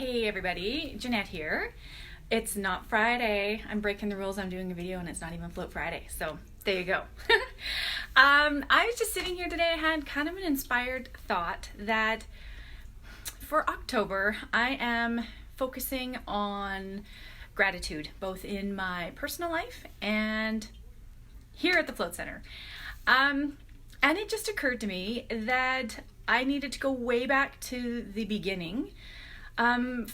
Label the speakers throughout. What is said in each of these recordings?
Speaker 1: Hey everybody, Jeanette here. It's not Friday. I'm breaking the rules. I'm doing a video and it's not even Float Friday. So there you go. I was just sitting here today. I had kind of an inspired thought that for October, I am focusing on gratitude, both in my personal life and here at the Float Center. And it just occurred to me that I needed to go way back to the beginning. How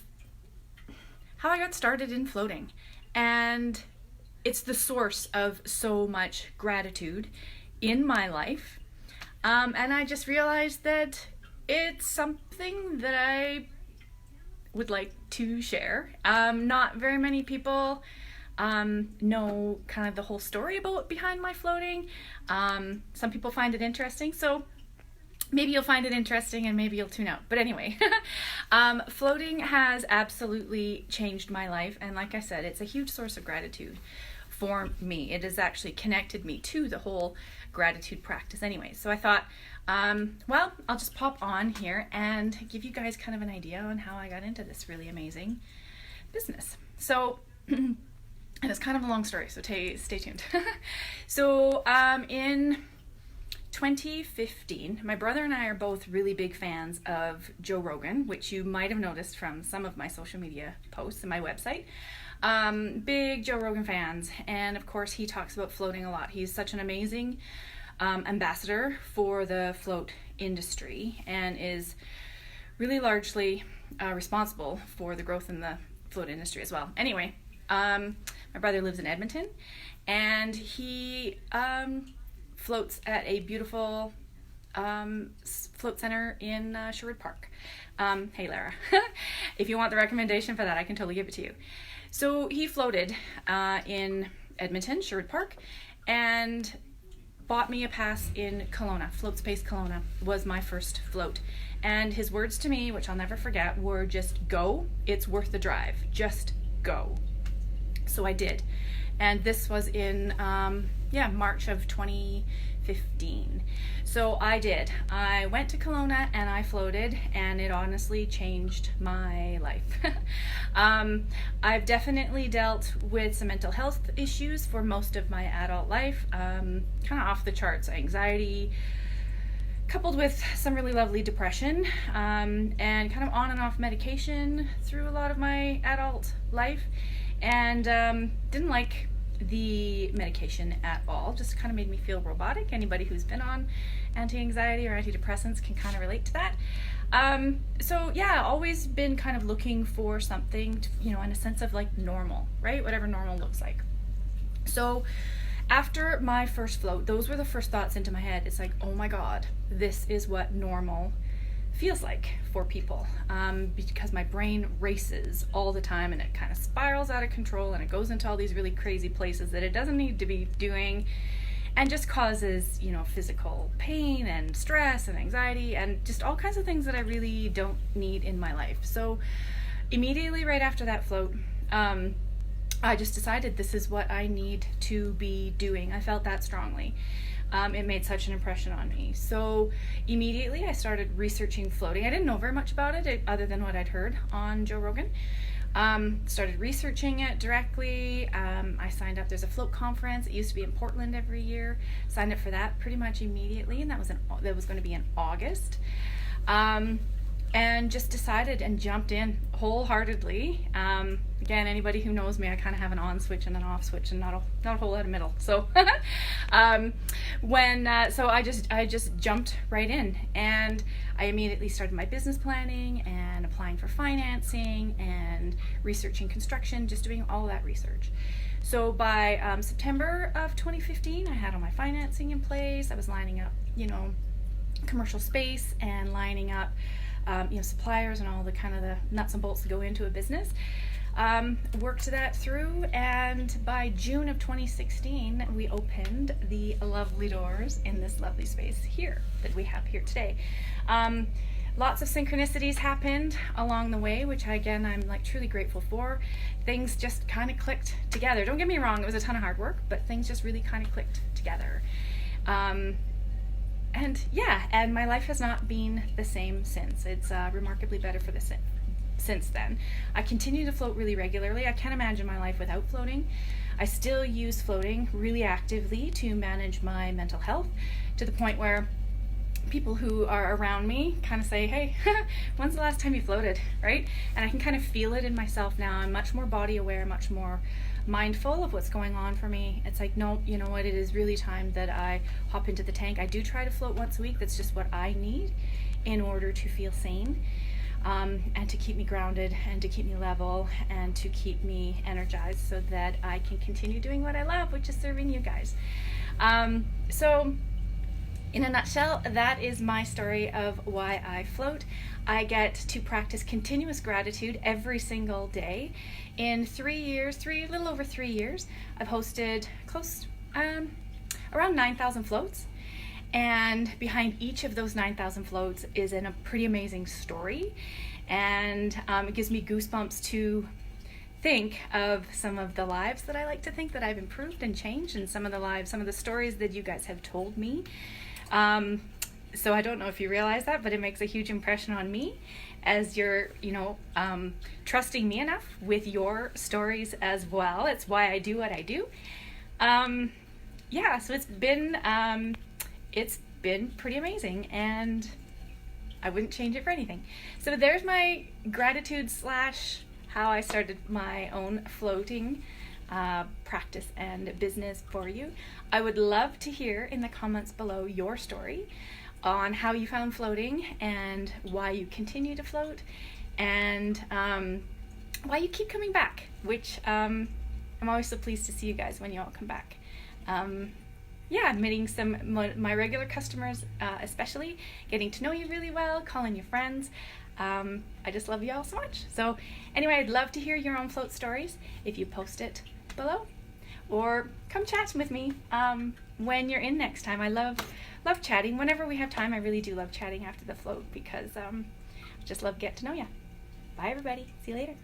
Speaker 1: I got started in floating, and it's the source of so much gratitude in my life, and I just realized that it's something that I would like to share. Not very many people know kind of the whole story behind my floating. Some people find it interesting, so maybe you'll find it interesting and maybe you'll tune out. But anyway, floating has absolutely changed my life. And like I said, it's a huge source of gratitude for me. It has actually connected me to the whole gratitude practice anyway. So I thought, well, I'll just pop on here and give you guys kind of an idea on how I got into this really amazing business. So, and it's kind of a long story, so stay tuned. So in 2015, my brother and I are both really big fans of Joe Rogan, which you might have noticed from some of my social media posts and my website. Big Joe Rogan fans, and of course he talks about floating a lot. He's such an amazing ambassador for the float industry and is really largely responsible for the growth in the float industry as well. Anyway, my brother lives in Edmonton, and he floats at a beautiful float center in Sherwood Park. Hey Lara, if you want the recommendation for that, I can totally give it to you. So he floated in Edmonton, Sherwood Park, and bought me a pass in Kelowna. Float Space Kelowna was my first float. And his words to me, which I'll never forget, were just go, it's worth the drive, just go. So I did. And this was in March of 2015. So I did. I went to Kelowna and I floated, and it honestly changed my life. I've definitely dealt with some mental health issues for most of my adult life, kind of off the charts anxiety, coupled with some really lovely depression, and kind of on and off medication through a lot of my adult life. And didn't like the medication at all. Just kind of made me feel robotic. Anybody who's been on anti-anxiety or antidepressants can kind of relate to that. So yeah, always been kind of looking for something, in a sense of like normal, right? Whatever normal looks like. So after my first float, those were the first thoughts into my head. It's like, oh my God, this is what normal feels like for people, because my brain races all the time and it kind of spirals out of control and it goes into all these really crazy places that it doesn't need to be doing, and just causes physical pain and stress and anxiety and just all kinds of things that I really don't need in my life. So immediately right after that float, I just decided this is what I need to be doing. I felt that strongly. It made such an impression on me. So immediately I started researching floating. I didn't know very much about it other than what I'd heard on Joe Rogan. Started researching it directly. I signed up. There's a float conference. It used to be in Portland every year. Signed up for that pretty much immediately, and that was going to be in August. And just decided and jumped in wholeheartedly. Again, anybody who knows me, I kind of have an on switch and an off switch, and not a whole lot of middle. So, so I just jumped right in, and I immediately started my business planning and applying for financing and researching construction, just doing all that research. So by September of 2015, I had all my financing in place. I was lining up, commercial space and lining up suppliers and all the kind of the nuts and bolts that go into a business. Worked that through, and by June of 2016, we opened the lovely doors in this lovely space here that we have here today. Lots of synchronicities happened along the way, which I'm like truly grateful for. Things just kind of clicked together. Don't get me wrong, it was a ton of hard work, but things just really kind of clicked together. And my life has not been the same since. It's remarkably better for since then. I continue to float really regularly. I can't imagine my life without floating. I still use floating really actively to manage my mental health, to the point where people who are around me kind of say, hey, when's the last time you floated, right? And I can kind of feel it in myself now. I'm much more body aware, much more mindful of what's going on for me. It's like, no, you know what, it is really time that I hop into the tank. I do try to float once a week. That's just what I need in order to feel sane, and to keep me grounded, and to keep me level, and to keep me energized, so that I can continue doing what I love, which is serving you guys. So in a nutshell, that is my story of why I float. I get to practice continuous gratitude every single day. In 3 years, a little over 3 years, I've hosted around 9,000 floats. And behind each of those 9,000 floats is a pretty amazing story. And it gives me goosebumps to think of some of the lives that I like to think that I've improved and changed, and some of the stories that you guys have told me. So I don't know if you realize that, but it makes a huge impression on me as you're, trusting me enough with your stories as well. It's why I do what I do. So it's been pretty amazing, and I wouldn't change it for anything. So there's my gratitude / how I started my own floating practice and business for you. I would love to hear in the comments below your story on how you found floating, and why you continue to float, and why you keep coming back, which I'm always so pleased to see you guys when you all come back. Meeting my regular customers, especially, getting to know you really well, calling you friends. I just love you all so much. So anyway, I'd love to hear your own float stories if you post it below, or come chat with me when you're in next time. I love chatting. Whenever we have time, I really do love chatting after the float, because I just love getting to know you. Bye everybody. See you later.